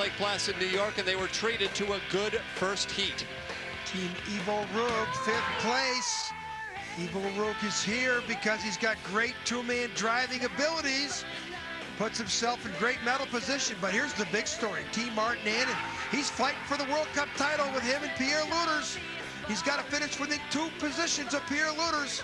Lake Placid, New York, and they were treated to a good first heat. Team Ivo Rug, 5th place. Ivo Rug is here because he's got great two-man driving abilities. Puts himself in great medal position, but here's the big story. Team Martin Annen, he's fighting for the World Cup title with him and Pierre Lueders. He's got to finish within 2 positions of Pierre Lueders.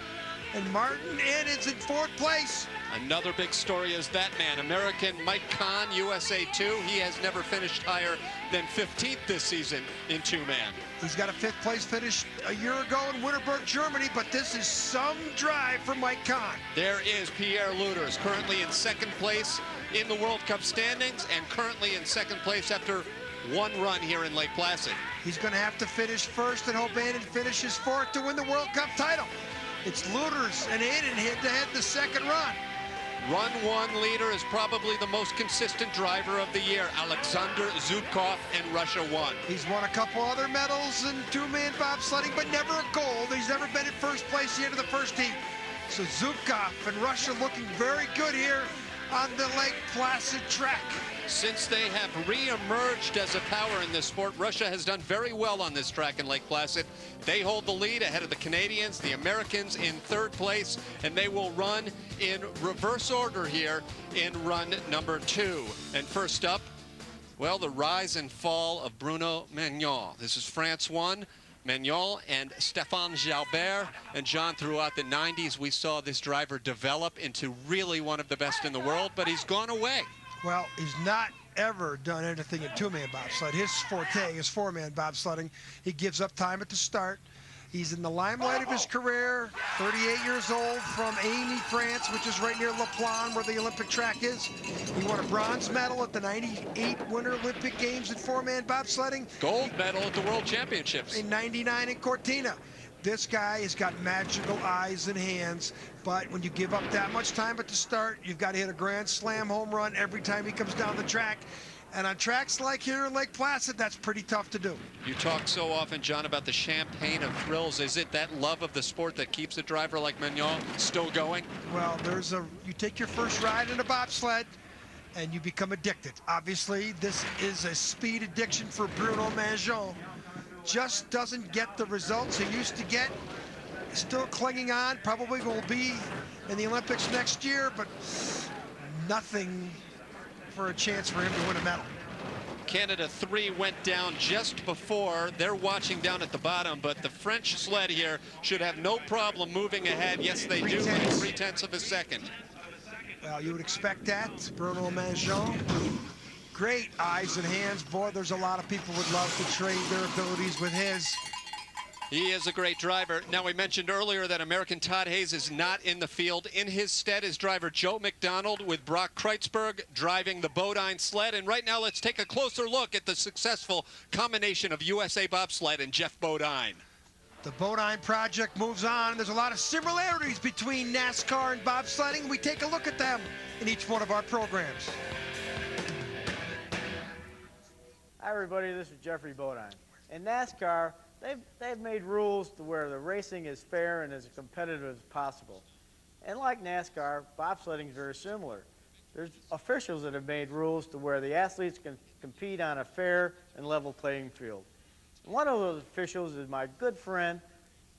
And Martin Annen's in 4th place. Another big story is that man, American Mike Kohn, USA 2. He has never finished higher than 15th this season in two-man. He's got a 5th place finish a year ago in Winterberg, Germany, but this is some drive for Mike Kohn. There is Pierre Lueders, currently in 2nd place in the World Cup standings and currently in 2nd place after 1 run here in Lake Placid. He's going to have to finish 1st and hope Annen finishes 4th to win the World Cup title. It's Lueders and Annen head-to-head the 2nd run. Run 1 leader is probably the most consistent driver of the year, Alexander Zubkov, and Russia won. He's won a couple other medals in two-man bobsledding, but never a gold. He's never been in 1st place the end of the first heat. So Zubkov and Russia looking very good here on the Lake Placid track. Since they have re-emerged as a power in this sport, Russia has done very well on this track in Lake Placid. They hold the lead ahead of the Canadians, the Americans in 3rd place, and they will run in reverse order here in run number 2. And first up, well, the rise and fall of Bruno Magnon. This is France 1. Magnon and Stéphane Jalbert. And John, throughout the 90s, we saw this driver develop into really one of the best in the world, but he's gone away. Well, he's not ever done anything in two-man bobsled. His forte is 4-man bobsledding. He gives up time at the start. He's in the limelight of his career, 38 years old, from Amy, France, which is right near La Plagne, where the Olympic track is. He won a bronze medal at the 98 Winter Olympic Games in 4-man bobsledding. Gold medal at the World Championships. In 99 in Cortina. This guy has got magical eyes and hands, but when you give up that much time at the start, you've got to hit a grand slam home run every time he comes down the track. And on tracks like here in Lake Placid, that's pretty tough to do. You talk so often, John, about the champagne of thrills. Is it that love of the sport that keeps a driver like Magnon still going? Well, you take your first ride in a bobsled, and you become addicted. Obviously, this is a speed addiction for Bruno Magnon. Just doesn't get the results he used to get. Still clinging on, probably will be in the Olympics next year, but nothing for a chance for him to win a medal. Canada 3 went down just before. They're watching down at the bottom, but the French sled here should have no problem moving ahead. Yes, they do, with 3/10 of a second. Well, you would expect that. Bruno Magnon. Great eyes and hands. Boy, there's a lot of people would love to trade their abilities with his. He is a great driver. Now, we mentioned earlier that American Todd Hayes is not in the field. In his stead is driver Joe McDonald with Brock Kreutzberg driving the Bodine sled. And right now, let's take a closer look at the successful combination of USA Bobsled and Jeff Bodine. The Bodine project moves on. There's a lot of similarities between NASCAR and bobsledding. We take a look at them in each one of our programs. Hi everybody, this is Jeffrey Bodine. In NASCAR, they've made rules to where the racing is fair and as competitive as possible. And like NASCAR, bobsledding is very similar. There's officials that have made rules to where the athletes can compete on a fair and level playing field. And one of those officials is my good friend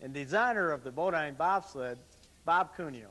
and designer of the Bodine bobsled, Bob Cuneo.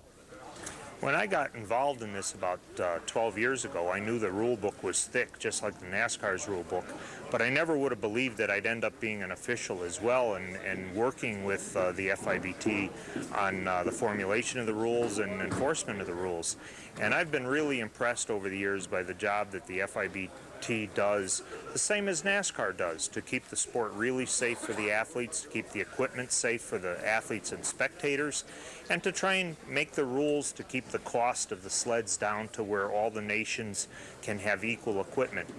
When I got involved in this about 12 years ago, I knew the rule book was thick, just like the NASCAR's rule book, but I never would have believed that I'd end up being an official as well and working with the FIBT on the formulation of the rules and enforcement of the rules. And I've been really impressed over the years by the job that the FIBT does, the same as NASCAR does, to keep the sport really safe for the athletes, to keep the equipment safe for the athletes and spectators, and to try and make the rules to keep the cost of the sleds down to where all the nations can have equal equipment.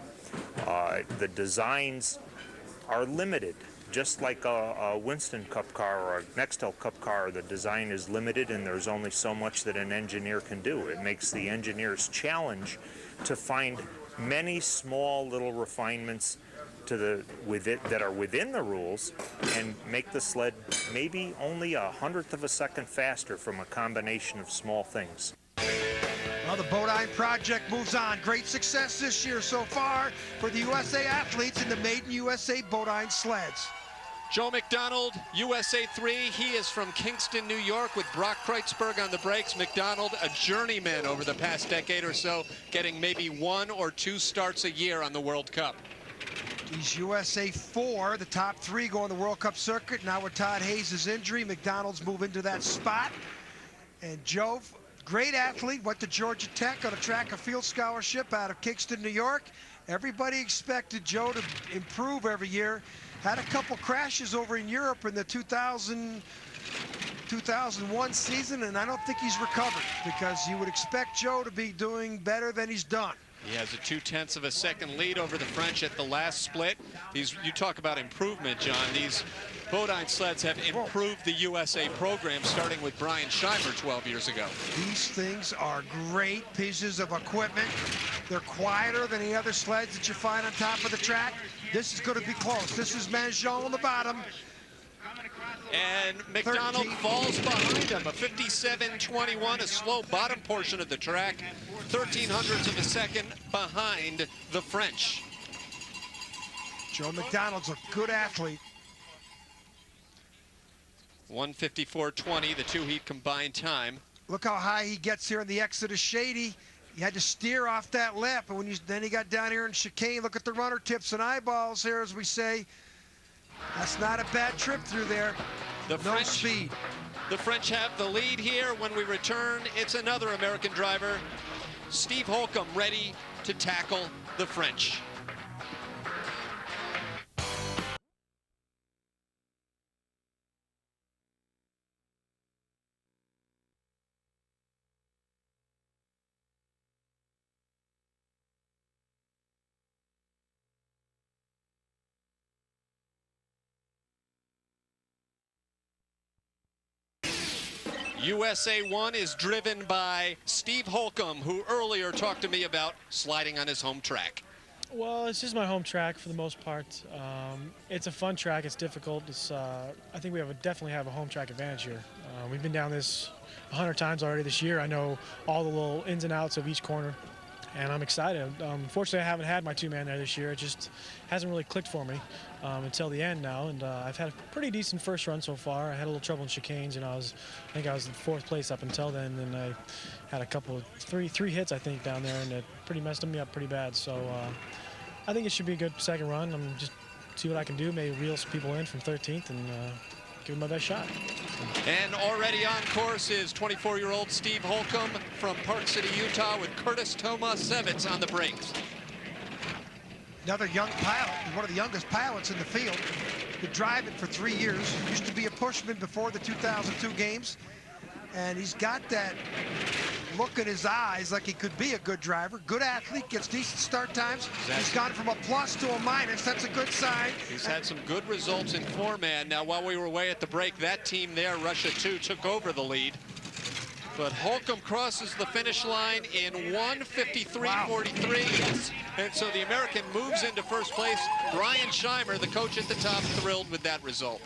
The designs are limited. Just like a Winston Cup car or a Nextel Cup car, the design is limited and there's only so much that an engineer can do. It makes the engineer's challenge to find many small little refinements that are within the rules and make the sled maybe only 1/100 of a second faster from a combination of small things. Well, the Bodine project moves on. Great success this year so far for the USA athletes in the Made in USA Bodine sleds. Joe McDonald, USA 3. He is from Kingston, New York, with Brock Kreutzberg on the brakes. McDonald, a journeyman over the past decade or so, getting maybe 1 or 2 starts a year on the World Cup. He's USA 4, the top 3 go on the World Cup circuit. Now with Todd Hayes' injury, McDonald's move into that spot. And Joe, great athlete, went to Georgia Tech on a track and field scholarship out of Kingston, New York. Everybody expected Joe to improve every year. Had a couple crashes over in Europe in the 2001 season, and I don't think he's recovered, because you would expect Joe to be doing better than he's done. He has a 0.2 of a second lead over the French at the last split. You talk about improvement, John. These Bodine sleds have improved the USA program, starting with Brian Scheimer 12 years ago. These things are great pieces of equipment. They're quieter than any other sleds that you find on top of the track. This is going to be close. This is Manjean on the bottom. And McDonald 13. falls behind him, a 57.21, a slow bottom portion of the track, 0.13 of a second behind the French. Joe McDonald's a good athlete. 1:54.20, the 2-heat combined time. Look how high he gets here in the exit of Shady. He had to steer off that lip, and then he got down here in chicane. Look at the runner tips and eyeballs here, as we say. That's not a bad trip through there. No speed. The French have the lead here. When we return, it's another American driver, Steve Holcomb, ready to tackle the French. USA 1 is driven by Steve Holcomb, who earlier talked to me about sliding on his home track. Well, it's just my home track for the most part. It's a fun track. It's difficult. I think we definitely have a home track advantage here. We've been down this 100 times already this year. I know all the little ins and outs of each corner, and I'm excited. Fortunately, I haven't had my 2-man there this year. It just hasn't really clicked for me until the end now, and I've had a pretty decent first run so far. I had a little trouble in chicanes, and I think I was in 4th place up until then, and I had a couple of three hits, I think, down there, and it pretty messed me up pretty bad. So I think it should be a good second run. I'm just see what I can do, maybe reel some people in from 13th and give it my best shot. And already on course is 24-year-old Steve Holcomb from Park City, Utah, with Curtis Tomasevich on the brakes. Another young pilot, one of the youngest pilots in the field. Been driving for 3 years. Used to be a pushman before the 2002 games. And he's got that look in his eyes like he could be a good driver. Good athlete, gets decent start times. He's gone from a plus to a minus. That's a good sign. He's had some good results in 4-man. Now, while we were away at the break, that team there, Russia 2, took over the lead. But Holcomb crosses the finish line in 1:53.43. Yes. And so the American moves into first place. Brian Scheimer, the coach at the top, thrilled with that result.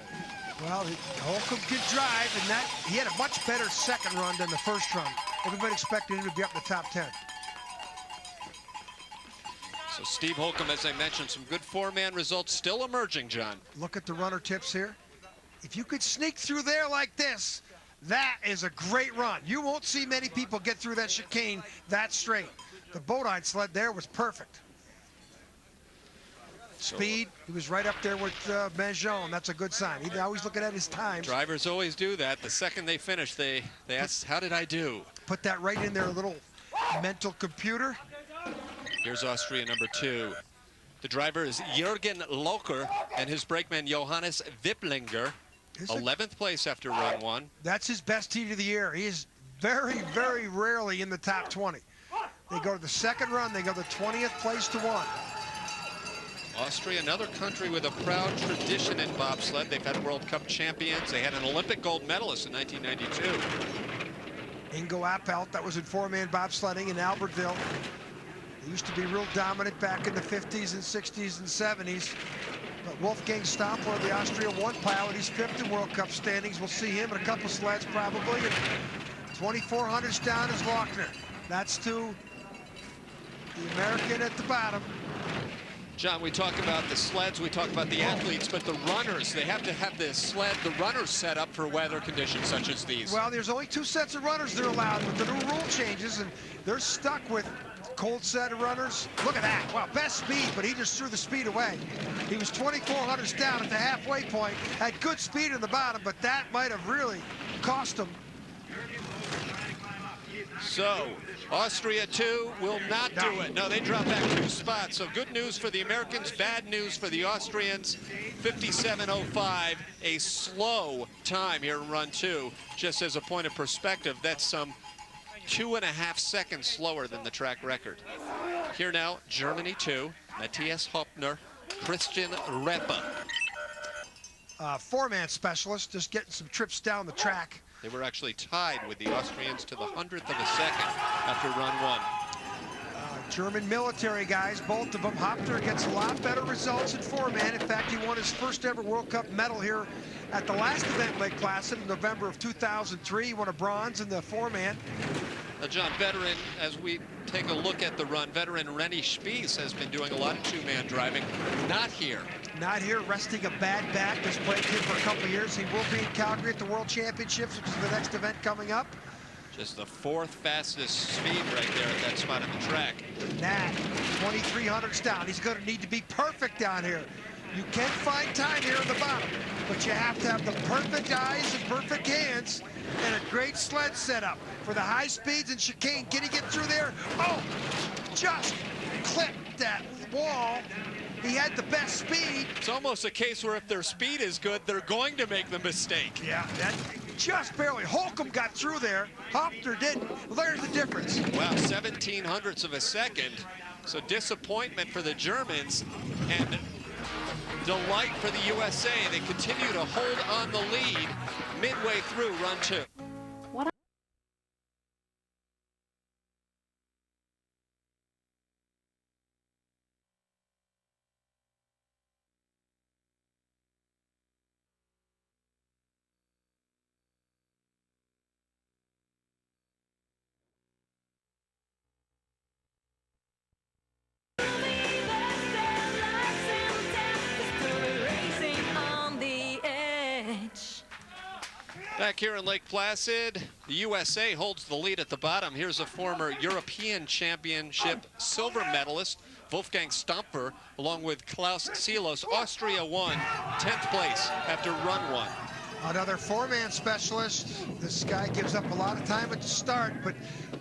Well, Holcomb can drive, and he had a much better second run than the first run. Everybody expected him to be up in the top 10. So Steve Holcomb, as I mentioned, some good 4-man results still emerging, John. Look at the runner tips here. If you could sneak through there like this, that is a great run. You won't see many people get through that chicane that straight. The Bodine sled there was perfect. Speed, he was right up there with Manjean. That's a good sign. He's always looking at his times. Drivers always do that. The second they finish, they ask, how did I do? Put that right in their little mental computer. Here's Austria number 2. The driver is Jürgen Locher and his brakeman Johannes Wipplinger. 11th place after run 1. That's his best heat of the year. He is very, very rarely in the top 20. They go to the second run, they go to 20th place to 1. Austria, another country with a proud tradition in bobsled. They've had World Cup champions. They had an Olympic gold medalist in 1992. Ingo Appelt, that was in 4-man bobsledding in Albertville. He used to be real dominant back in the 50s and 60s and 70s. But Wolfgang Stampler, the Austria 1 pilot, he's 5th in World Cup standings. We'll see him in a couple sleds probably. And 2,400s down is Lochner. That's to the American at the bottom. John, we talk about the sleds, we talk about the athletes, but the runners, they have to have the runners set up for weather conditions such as these. Well, there's only 2 sets of runners they're allowed with the new rule changes, and they're stuck with cold set of runners. Look at that. Wow, best speed, but he just threw the speed away. He was 2,400s down at the halfway point, had good speed in the bottom, but that might have really cost him. So, Austria 2 will not do it. No, they drop back 2 spots. So good news for the Americans, bad news for the Austrians. 57.05, a slow time here in run 2. Just as a point of perspective, that's some 2.5 seconds slower than the track record. Here now, Germany 2, Matthias Hoppner, Christian Reppe. 4-man specialist, just getting some trips down the track. They were actually tied with the Austrians to the 100th of a second after run 1. German military guys, both of them. Hoppner gets a lot better results in 4-man. In fact, he won his first ever World Cup medal here at the last event in Lake Placid in November of 2003. He won a bronze in the 4-man. John, veteran, as we take a look at the run, veteran Rennie Spies has been doing a lot of 2-man driving. Not here. Not here, resting a bad back. Has played here for a couple of years. He will be in Calgary at the World Championships, which is the next event coming up. Just the 4th fastest speed right there at that spot on the track. Nat, 2,300s down. He's going to need to be perfect down here. You can find time here in the bottom, but you have to have the perfect eyes and perfect hands and a great sled setup for the high speeds and chicane. Can he get through there? Oh, just clipped that wall. He had the best speed. It's almost a case where if their speed is good, they're going to make the mistake. Yeah, that just barely. Holcomb got through there. Hoppner didn't. There's the difference. Wow, 1700ths of a second. So disappointment for the Germans and delight for the USA. They continue to hold on the lead midway through run 2. Back here in Lake Placid, the USA holds the lead at the bottom. Here's a former European Championship silver medalist, Wolfgang Stamper, along with Klaus Sielos. Austria won 10th place after run 1. Another 4-man specialist. This guy gives up a lot of time at the start, but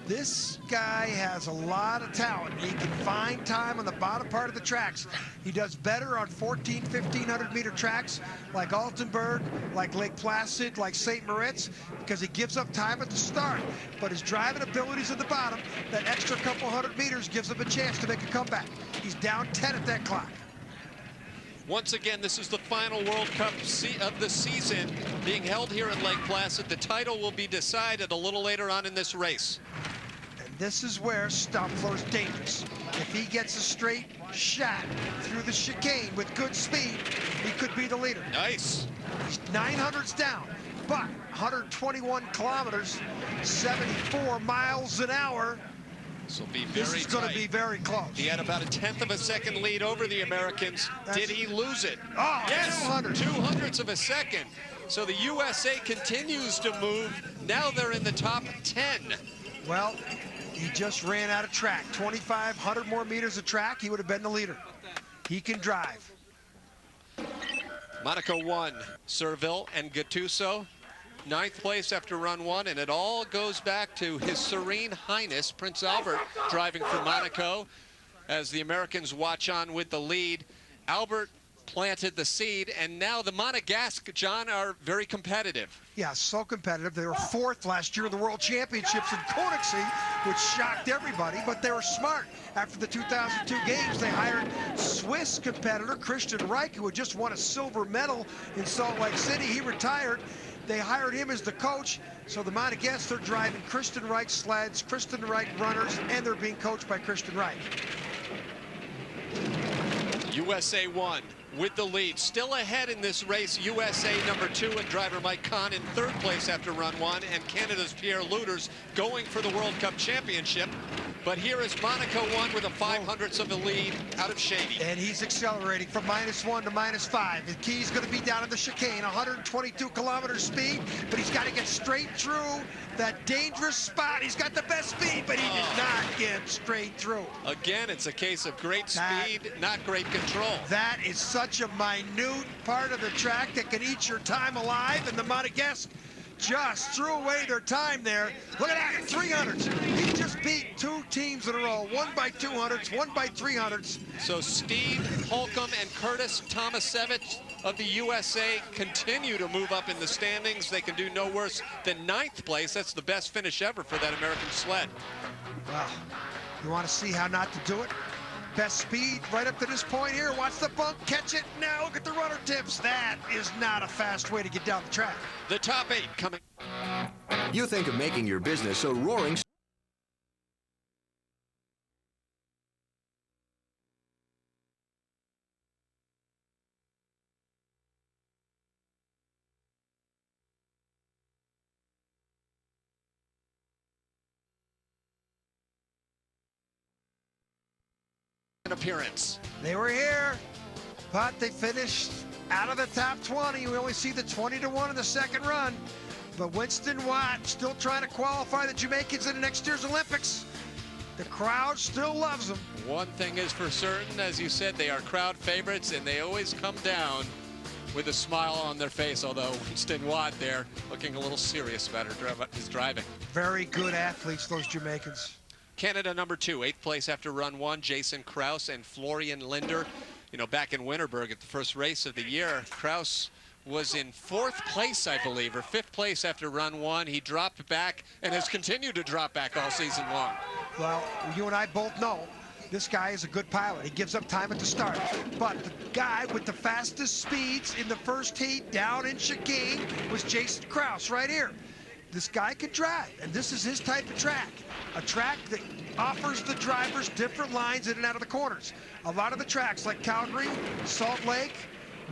this guy has a lot of talent. He can find time on the bottom part of the tracks. He does better on 1,500 meter tracks like Altenburg, like Lake Placid, like St. Moritz, because he gives up time at the start. But his driving abilities at the bottom, that extra couple 100 meters gives him a chance to make a comeback. He's down 10 at that clock. Once again, this is the final World Cup of the season being held here in Lake Placid. The title will be decided a little later on in this race. And this is where Stampfler's dangerous. If he gets a straight shot through the chicane with good speed, he could be the leader. Nice. He's 900s down, but 121 kilometers, 74 miles an hour. This will be very This is going to be very close. He had about a 1/10 of a second lead over the Americans. Did he lose it? Oh, yes, 200. 200ths of a second. So the USA continues to move. Now they're in the top 10. Well, he just ran out of track. 2,500 more meters of track, he would have been the leader. He can drive. Monaco won. Serville and Gattuso. 9th place after run 1, and it all goes back to His Serene Highness Prince Albert driving for Monaco as the Americans watch on with the lead. Albert planted the seed, and now the Monegasque, John, are very competitive. Yeah, so competitive. They were 4th last year in the World Championships in Koenigsee, which shocked everybody, but they were smart. After the 2002 games, they hired Swiss competitor Christian Reich, who had just won a silver medal in Salt Lake City. He retired. They hired him as the coach, so the Monegasque, they're driving Christian Reich sleds, Christian Reich runners, and they're being coached by Christian Reich. USA won. with the lead. Still ahead in this race, USA number 2 and driver Mike Kohn in 3rd place after run 1, and Canada's Pierre Lueders going for the World Cup Championship. But here is Monaco 1 with a 500ths of a lead out of Shady. And he's accelerating from -1 to -5. The key's going to be down in the chicane, 122 kilometer speed, but he's got to get straight through that dangerous spot. He's got the best speed, but he did not get straight through. Again, it's a case of great speed, not great control. That is such a minute part of the track that can eat your time alive, and the Monegasque just threw away their time there. Look at that, 300s. He just beat 2 teams in a row, 1 by 200s, 1 by 300s. So Steve Holcomb and Curtis Tomasevich of the USA continue to move up in the standings. They can do no worse than 9th place. That's the best finish ever for that American sled. Well, you want to see how not to do it? Best speed right up to this point here. Watch the bump, catch it. Now look at the rudder tips. That is not a fast way to get down the track. The top 8 coming. You think of making your business a roaring appearance. They were here, but they finished out of the top 20. We only see the 20-1 in the second run. But Winston Watt still trying to qualify the Jamaicans in the next year's Olympics. The crowd still loves them. One thing is for certain, as you said, they are crowd favorites, and they always come down with a smile on their face, although Winston Watt there looking a little serious about his driving. Very good athletes, those Jamaicans. Canada number 2, 8th place after run 1, Jason Krause and Florian Linder. You know, back in Winterberg at the first race of the year, Krause was in 4th place, I believe, or 5th place after run 1. He dropped back and has continued to drop back all season long. Well, you and I both know this guy is a good pilot. He gives up time at the start. But the guy with the fastest speeds in the first heat down in chicane was Jason Krause right here. This guy can drive, and this is his type of track. A track that offers the drivers different lines in and out of the corners. A lot of the tracks like Calgary, Salt Lake,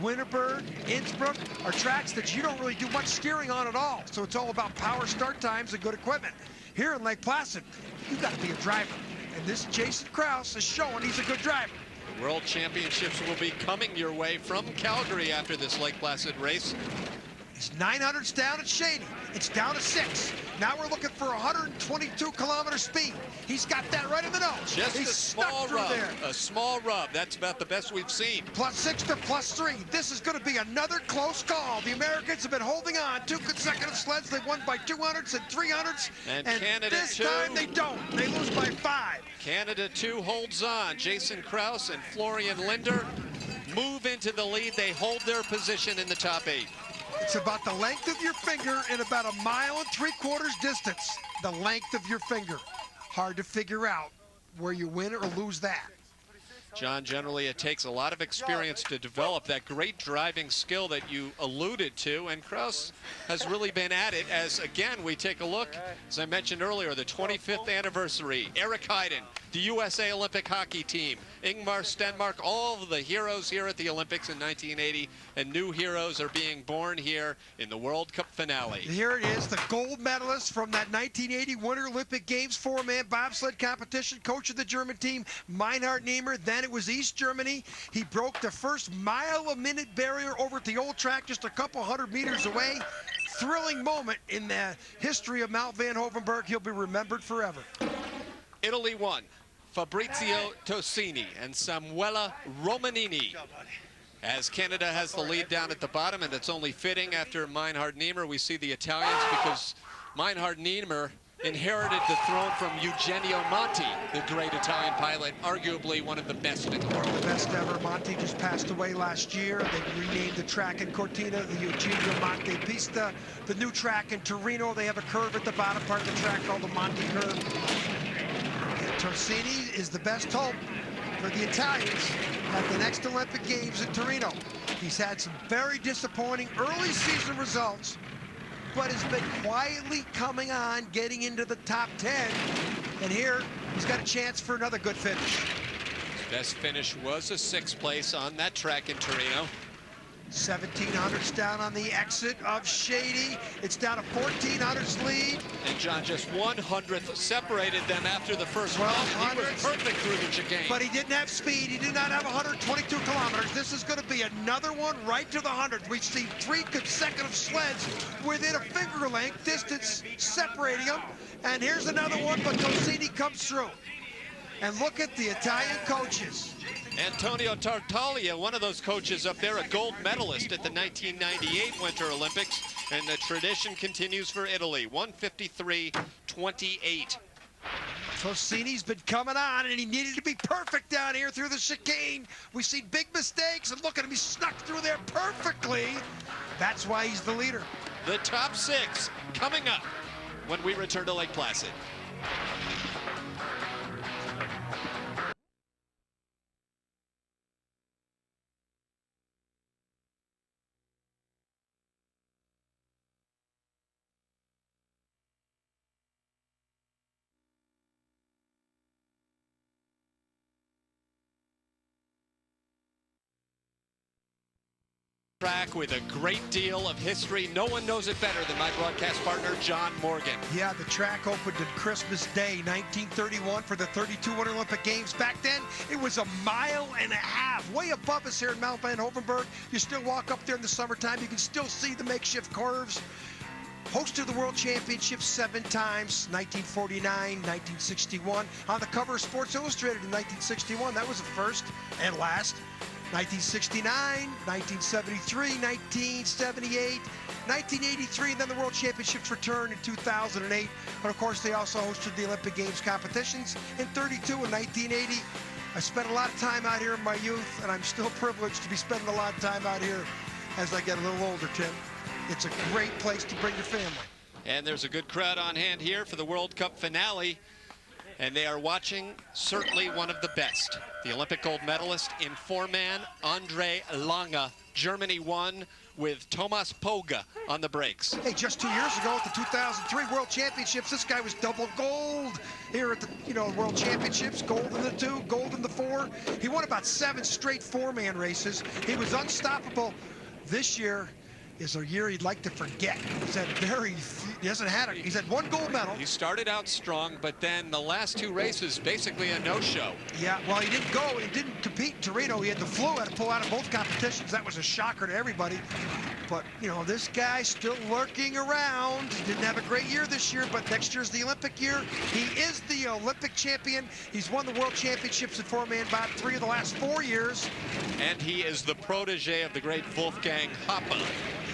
Winterberg, Innsbruck are tracks that you don't really do much steering on at all. So it's all about power start times and good equipment. Here in Lake Placid, you got to be a driver. And this Jason Krause is showing he's a good driver. The World Championships will be coming your way from Calgary after this Lake Placid race. It's 900s down at Shady. It's down to 6. Now we're looking for 122 kilometer speed. He's got that right in the nose. Just He's a small stuck rub. through there. A small rub. That's about the best we've seen. +6 to +3. This is going to be another close call. The Americans have been holding on. 2 consecutive sleds. They've won by 200s and 300s. And Canada, this too. time they don't. They lose by 5. Canada, too, holds on. Jason Krause and Florian Linder move into the lead. They hold their position in the top 8. It's about the length of your finger and about 1 3/4 miles distance. The length of your finger. Hard to figure out where you win or lose that. John, generally it takes a lot of experience to develop that great driving skill that you alluded to, and Krause has really been at it as, again, we take a look, as I mentioned earlier, the 25th anniversary. Eric Heiden, the USA Olympic hockey team, Ingmar Stenmark, all of the heroes here at the Olympics in 1980, and new heroes are being born here in the World Cup finale. Here it is, the gold medalist from that 1980 Winter Olympic Games 4-man bobsled competition, coach of the German team, Meinhard Niemer. Then it was East Germany. He broke the first mile-a-minute barrier over at the old track just a couple 100 meters away. Thrilling moment in the history of Mount Van Hovenberg. He'll be remembered forever. Italy won. Fabrizio Tosini and Samuela Romanini. As Canada has the lead down at the bottom, and it's only fitting after Meinhard Niemer, we see the Italians, because Meinhard Niemer inherited the throne from Eugenio Monti, the great Italian pilot, arguably one of the best in the world. The best ever. Monti just passed away last year. They renamed the track in Cortina the Eugenio Monti Pista. The new track in Torino, they have a curve at the bottom part of the track called the Monti Curve. And Torsini is the best hope for the Italians at the next Olympic Games in Torino. He's had some very disappointing early season results, but has been quietly coming on, getting into the top 10. And here, he's got a chance for another good finish. He's Best finish was a 6th place on that track in Torino. 1700s down on the exit of Shady. It's down to 1400s lead. And John, just 100th separated them after the first run. He was perfect through the chicane. But he didn't have speed. He did not have 122 kilometers. This is going to be another one right to the 100th. We've seen 3 consecutive sleds within a finger length distance separating them. And here's another one, but Tosini comes through. And look at the Italian coaches. Antonio Tartaglia, one of those coaches up there, a gold medalist at the 1998 Winter Olympics, and the tradition continues for Italy, 153.28. Tosini's been coming on, and he needed to be perfect down here through the chicane. We've seen big mistakes, and look at him, he snuck through there perfectly. That's why he's the leader. The top 6 coming up when we return to Lake Placid. Track with a great deal of history. No one knows it better than my broadcast partner, John Morgan. Yeah, the track opened on Christmas Day, 1931, for the 32 Winter Olympic Games. Back then, it was a mile and a half, way above us here in Mount Van Hovenberg. You still walk up there in the summertime, you can still see the makeshift curves. Hosted the World Championships 7 times, 1949, 1961. On the cover of Sports Illustrated in 1961, that was the first and last. 1969, 1973, 1978, 1983, and then the World Championships returned in 2008. And of course, they also hosted the Olympic Games competitions in 32 and 1980. I spent a lot of time out here in my youth, and I'm still privileged to be spending a lot of time out here as I get a little older, Tim. It's a great place to bring your family. And there's a good crowd on hand here for the World Cup finale. And they are watching certainly one of the best. The Olympic gold medalist in 4-man, Andre Lange. Germany won with Thomas Poga on the brakes. Hey, just 2 years ago at the 2003 World Championships, this guy was double gold here at the World Championships. Gold in the 2, gold in the 4. He won about 7 straight 4-man races. He was unstoppable. This year is a year he'd like to forget. He's had he's had 1 gold medal. He started out strong, but then the last 2 races, basically a no-show. Yeah, well, he didn't go, he didn't compete in Torino. He had the flu, had to pull out of both competitions. That was a shocker to everybody. But, this guy's still lurking around. He didn't have a great year this year, but next year's the Olympic year. He is the Olympic champion. He's won the World Championships in 4-man about 3 of the last 4 years. And he is the protege of the great Wolfgang Hoppe.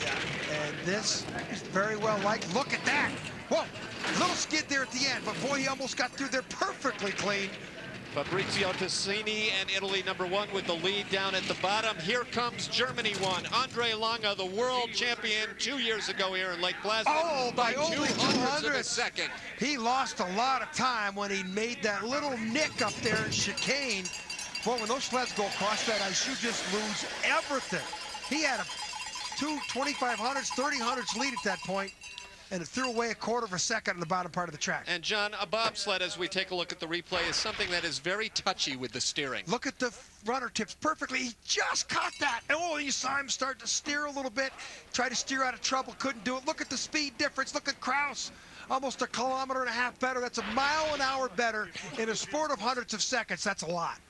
Yeah, and this is very well liked. Look at that. Whoa, little skid there at the end, but boy, he almost got through there perfectly clean. Fabrizio Tosini and Italy #1 with the lead down at the bottom. Here comes Germany 1. Andre Lange, the world champion 2 years ago here in Lake Placid. Oh, by only 200ths of a second. He lost a lot of time when he made that little nick up there in chicane. Boy, when those sleds go across that ice, you just lose everything. He had a 2 2500ths, 3000ths lead at that point, and it threw away a quarter of a second in the bottom part of the track. And John, a bobsled, as we take a look at the replay, is something that is very touchy with the steering. Look at the runner tips perfectly. He just caught that. Oh, you saw him start to steer a little bit, try to steer out of trouble, couldn't do it. Look at the speed difference. Look at Kraus, almost 1.5 kilometers better. That's a mile an hour better in a sport of hundreds of seconds. That's a lot.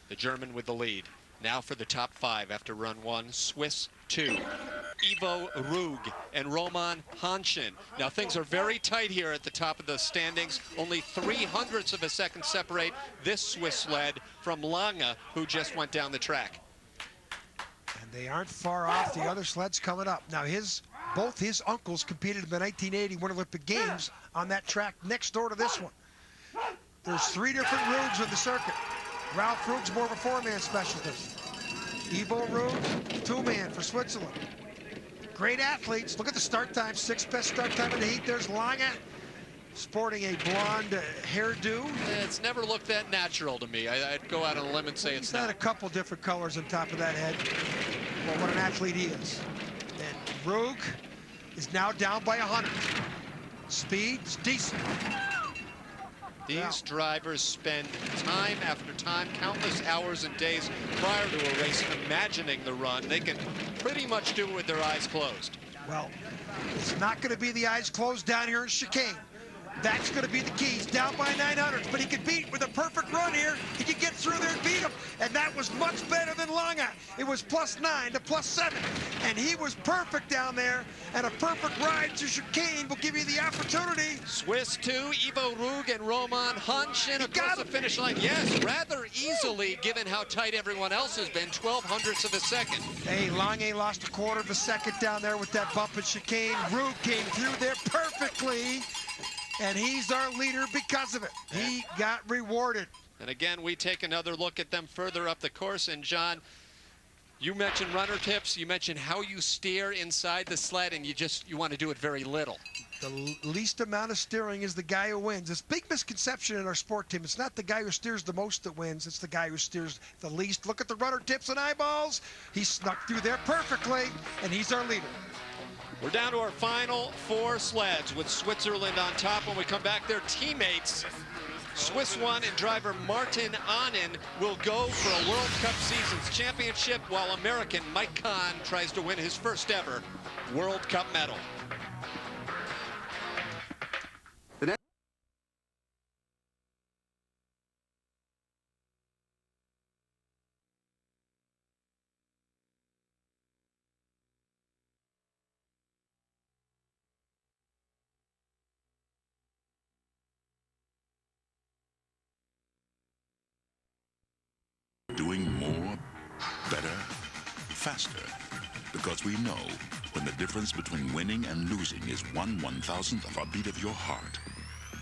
The German with the lead. Now for the top 5 after run 1, Swiss 2. Ivo Rug and Roman Hanshin. Now things are very tight here at the top of the standings. Only 0.03 of a second separate this Swiss sled from Lange, who just went down the track. And they aren't far off the other sleds coming up. Now both his uncles competed in the 1980 Winter Olympic Games on that track next door to this one. There's 3 different Rugs in the circuit. Ralph Rug's more of a 4-man specialist. Ivo Rug, 2-man for Switzerland. Great athletes. Look at the start time, 6th best start time in the heat. There's Lange, sporting a blonde hairdo. It's never looked that natural to me. I'd go out on a limb and say it's not. He's had a couple different colors on top of that head. Well, what an athlete he is. And Rug is now down by 100. Speed's decent. These drivers spend time after time, countless hours and days prior to a race imagining the run. They can pretty much do it with their eyes closed. Well, it's not going to be the eyes closed down here in chicane. That's going to be the key. He's down by 900, but he could beat with a perfect run here. He could get through there and beat him, and that was much better than Lange. It was +9 to +7, and he was perfect down there, and a perfect ride to chicane will give you the opportunity. Swiss 2, Ivo Rug and Roman Hunch in across the finish line. Yes, rather easily, given how tight everyone else has been, 0.12 of a second. Hey, Lange lost 1/4 of a second down there with that bump in chicane. Rug came through there perfectly, and he's our leader because of it. He got rewarded. And again, we take another look at them further up the course. And John, you mentioned runner tips. You mentioned how you steer inside the sled, and you want to do it very little. The least amount of steering is the guy who wins. It's a big misconception in our sport team. It's not the guy who steers the most that wins. It's the guy who steers the least. Look at the runner tips and eyeballs. He snuck through there perfectly, and he's our leader. We're down to our final 4 sleds with Switzerland on top. When we come back, their teammates, Swiss 1 and driver Martin Annen, will go for a World Cup Seasons Championship, while American Mike Kohn tries to win his first ever World Cup medal. Doing more, better, faster. Because we know when the difference between winning and losing is 1/1000th of a beat of your heart,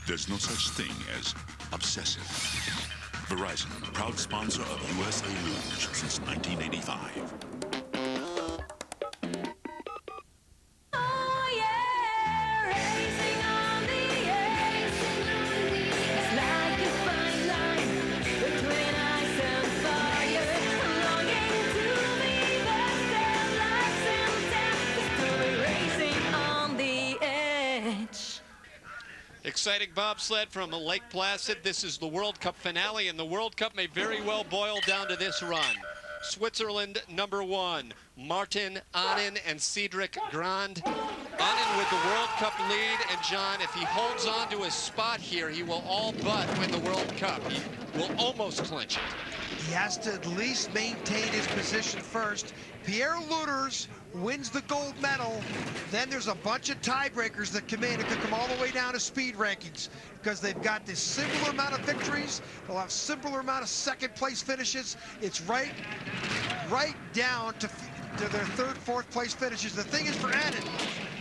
there's no such thing as obsessive. Verizon, proud sponsor of USA Luge since 1985. Exciting bobsled from Lake Placid. This is the World Cup finale, and the World Cup may very well boil down to this run. Switzerland #1, Martin Annen and Cedric Grand. Annen with the World Cup lead, and John, if he holds on to his spot here, he will all but win the World Cup. He will almost clinch it. He has to at least maintain his position first. Pierre Lueders wins the gold medal. Then there's a bunch of tiebreakers that come in. It could come all the way down to speed rankings because they've got this similar amount of victories. They'll have similar amount of second place finishes. It's right down to their 3rd, 4th place finishes. The thing is for Annen,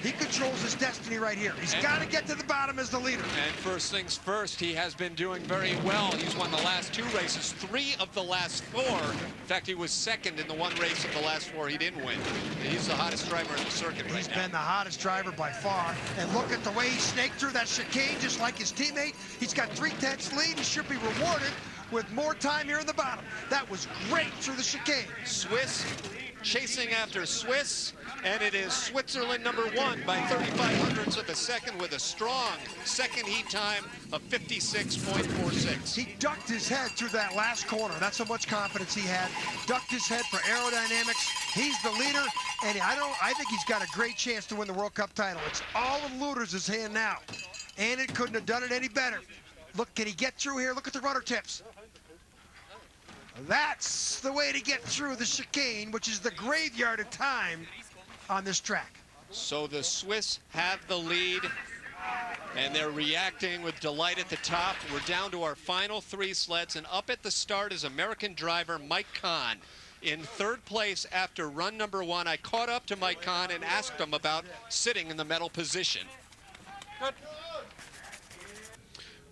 he controls his destiny right here. He's got to get to the bottom as the leader. And first things first, he has been doing very well. He's won the last 2 races, 3 of the last 4. In fact, he was 2nd in the 1 race of the last 4 he didn't win. He's the hottest driver in the circuit right now. He's been the hottest driver by far. And look at the way he snaked through that chicane just like his teammate. He's got 3/10 lead. He should be rewarded with more time here in the bottom. That was great through the chicane. Swiss chasing after Swiss, and it is Switzerland #1 by 35/100ths of a second with a strong second heat time of 56.46. He ducked his head through that last corner. That's how much confidence he had. Ducked his head for aerodynamics. He's the leader, and I think he's got a great chance to win the World Cup title. It's all in Lueders' hand now, and it couldn't have done it any better. Look, can he get through here? Look at the rudder tips. That's the way to get through the chicane, which is the graveyard of time on this track. So the Swiss have the lead, and they're reacting with delight at the top. We're down to our final 3 sleds, and up at the start is American driver Mike Kohn. In 3rd place after run #1, I caught up to Mike Kohn and asked him about sitting in the medal position. Good.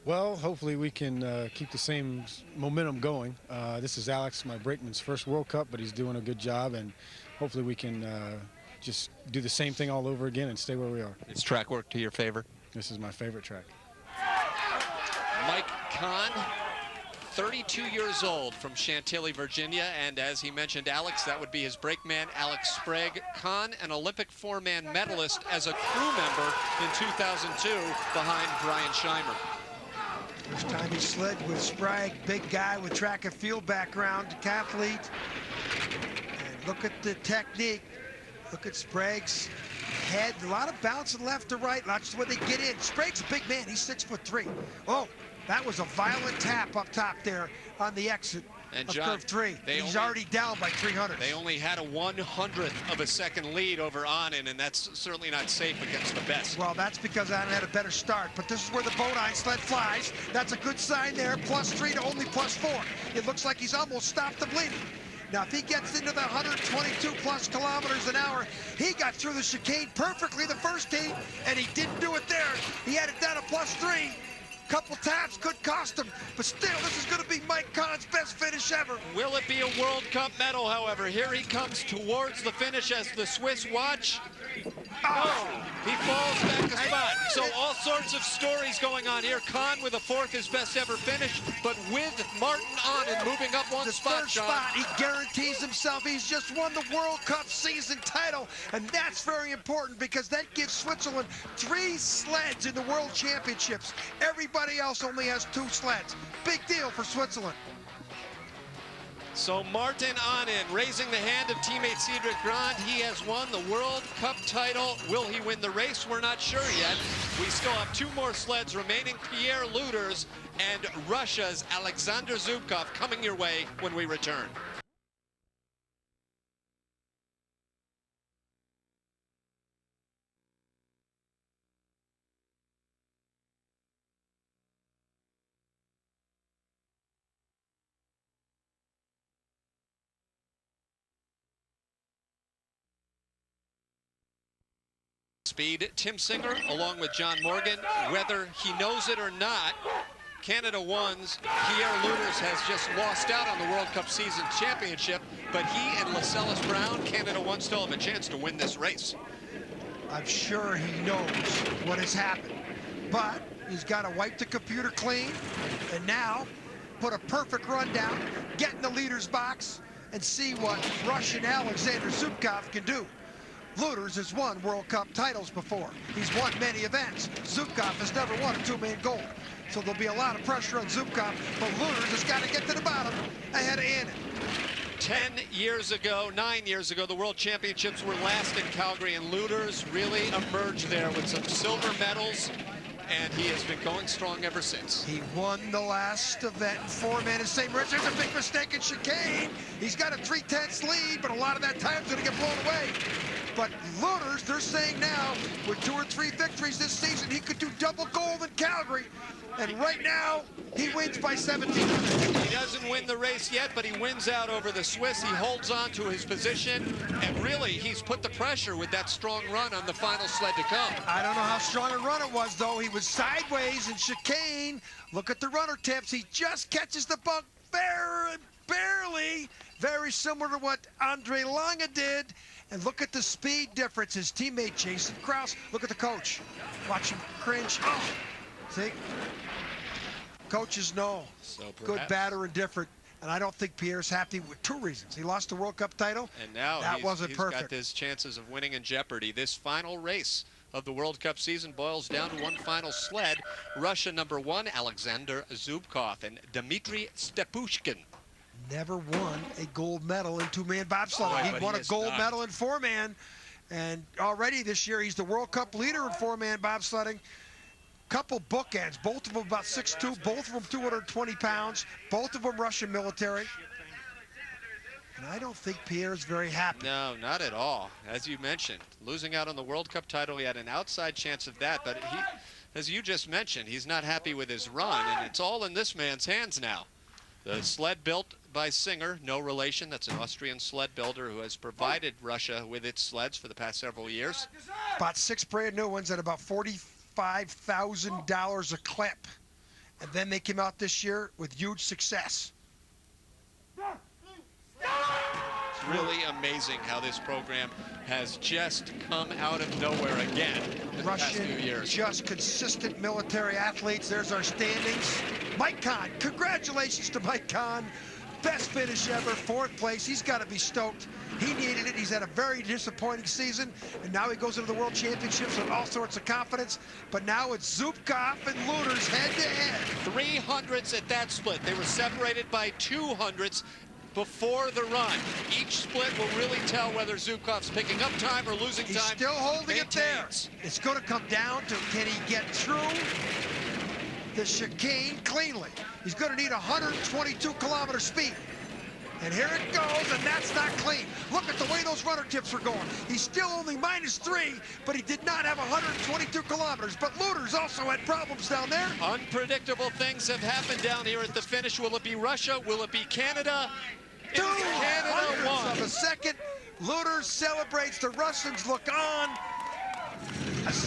Well, hopefully we can keep the same momentum going. This is Alex, my brakeman's first World Cup, but he's doing a good job, and hopefully we can just do the same thing all over again and stay where we are. Is track work to your favor? This is my favorite track. Mike Kohn, 32 years old, from Chantilly, Virginia, and as he mentioned, Alex, that would be his brakeman, Alex Sprague. Kohn, an Olympic 4-man medalist as a crew member in 2002 behind Brian Scheimer. First time he slid with Sprague, big guy with track and field background, decathlete. And look at the technique. Look at Sprague's head. A lot of bouncing left to right. That's where they get in. Sprague's a big man. He's 6'3". Oh, that was a violent tap up top there on the exit. And of John, curve 3. He's already down by 300. They only had a 100th of a second lead over Annen, and that's certainly not safe against the best. Well, that's because Annen had a better start, but this is where the Bodine sled flies. That's a good sign there, +3 to only +4. It looks like he's almost stopped the bleeding. Now, if he gets into the 122+ kilometers an hour, he got through the chicane perfectly the first heat, and he didn't do it there. He had it down to +3. Couple taps could cost him, but still, this is going to be Mike Kohn's best finish ever. Will it be a World Cup medal, however? Here he comes towards the finish as the Swiss watch. Oh, he falls back a spot. So all sorts of stories going on here. Kohn with a 4th, his best ever finish, but with Martin Annen moving up one spot, First John. spot, he guarantees himself. He's just won the World Cup season title, and that's very important because that gives Switzerland 3 sleds in the World Championships. Everybody else only has 2 sleds. Big deal for Switzerland. So Martin Annen raising the hand of teammate Cedric Grand. He has won the World Cup title. Will he win the race? We're not sure yet. We still have 2 more sleds remaining. Pierre Lueders and Russia's Alexander Zubkov coming your way when we return. Speed, Tim Singer along with John Morgan. Whether he knows it or not, Canada 1's Pierre Lueders has just lost out on the World Cup season championship, but he and Lascelles Brown, Canada 1, still have a chance to win this race. I'm sure he knows what has happened, but he's got to wipe the computer clean and now put a perfect run down, get in the leader's box, and see what Russian Alexander Zubkov can do. Lueders has won World Cup titles before. He's won many events. Zubkov has never won a 2-man gold. So there'll be a lot of pressure on Zubkov, but Lueders has got to get to the bottom ahead of Annen. 9 years ago, the World Championships were last in Calgary, and Lueders really emerged there with some silver medals, and he has been going strong ever since. He won the last event in 4-man in St. Moritz. There's a big mistake in chicane. He's got a 3/10 lead, but a lot of that time's going to get blown away. But Lueders, they're saying now, with 2 or 3 victories this season, he could do double gold in Calgary. And right now, he wins by 17. He doesn't win the race yet, but he wins out over the Swiss. He holds on to his position, and really, he's put the pressure with that strong run on the final sled to come. I don't know how strong a run it was, though. He was sideways in chicane. Look at the runner tips. He just catches the bunk barely. Very similar to what Andre Lange did. And look at the speed difference. His teammate, Jason Krause. Look at the coach. Watch him cringe. Oh, see? Coaches know. So good, bad, or indifferent. And I don't think Pierre's happy with 2 reasons. He lost the World Cup title. And now that wasn't he's perfect. got his chances of winning in jeopardy. This final race of the World Cup season boils down to one final sled. Russia number 1, Alexander Zubkov, and Dmitry Stepushkin. Never won a gold medal in 2-man bobsledding. He won a gold medal in 4-man, and already this year he's the World Cup leader in 4-man bobsledding. Couple bookends, both of them about 6'2", both of them 220 pounds, both of them Russian military. And I don't think Pierre's very happy. No, not at all. As you mentioned, losing out on the World Cup title, he had an outside chance of that, but he, as you just mentioned, he's not happy with his run, and it's all in this man's hands now. The sled built by Singer, no relation. That's an Austrian sled builder who has provided Russia with its sleds for the past several years. Bought 6 brand new ones at about $45,000 a clip. And then they came out this year with huge success. It's really amazing how this program has just come out of nowhere again in the past few years. Just consistent military athletes. There's our standings. Mike Kohn, congratulations to Mike Kohn. Best finish ever, 4th place. He's got to be stoked. He needed it. He's had a very disappointing season, and now he goes into the World Championships with all sorts of confidence. But now it's Zubkov and Lueders head-to-head. 300s at that split. They were separated by 200s before the run. Each split will really tell whether Zubkov's picking up time or losing time. He's still holding it there. Maintains. It's going to come down to, can he get through the chicane cleanly? He's going to need 122 kilometer speed. And here it goes, and that's not clean. Look at the way those runner tips are going. He's still only -3, but he did not have 122 kilometers. But Lueders also had problems down there. Unpredictable things have happened down here at the finish. Will it be Russia? Will it be Canada? It's 2 Canada hundredths won. of a second. Lueders celebrates. The Russians look on.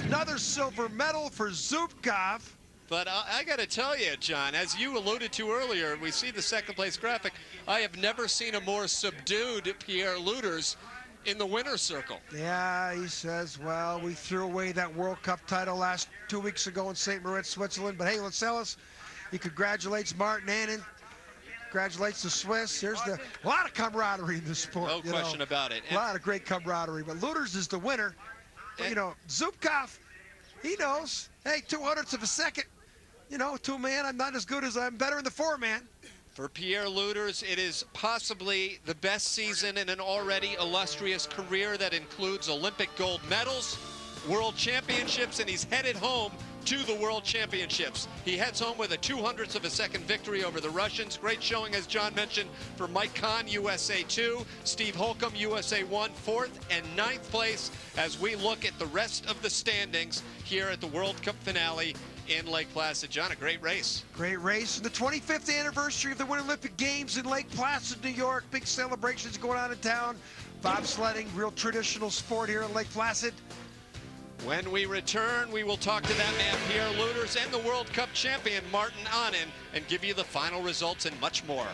Another silver medal for Zubkov. But I got to tell you, John, as you alluded to earlier, we see the second place graphic. I have never seen a more subdued Pierre Lueders in the winner's circle. Yeah, he says, well, we threw away that World Cup title 2 weeks ago in St. Moritz, Switzerland. But hey, Lascelles, he congratulates Martin Annen, congratulates the Swiss. There's a lot of camaraderie in this sport. No question about it. A lot of great camaraderie. But Lueders is the winner. But, you know, Zubkov, he knows, hey, 200ths of a second. You know, 2-man, I'm not as good as I'm better in the 4-man. For Pierre Lueders, it is possibly the best season in an already illustrious career that includes Olympic gold medals, World Championships, and he's headed home to the World Championships. He heads home with a 200th of a second victory over the Russians. Great showing, as John mentioned, for Mike Kohn, USA 2, Steve Holcomb, USA 1, 4th and 9th place, as we look at the rest of the standings here at the World Cup finale in Lake Placid. John, a great race. Great race. And the 25th anniversary of the Winter Olympic Games in Lake Placid, New York. Big celebrations going on in town. Bobsledding, real traditional sport here in Lake Placid. When we return, we will talk to that man, Pierre Lueders, and the World Cup champion, Martin Annen, and give you the final results and much more.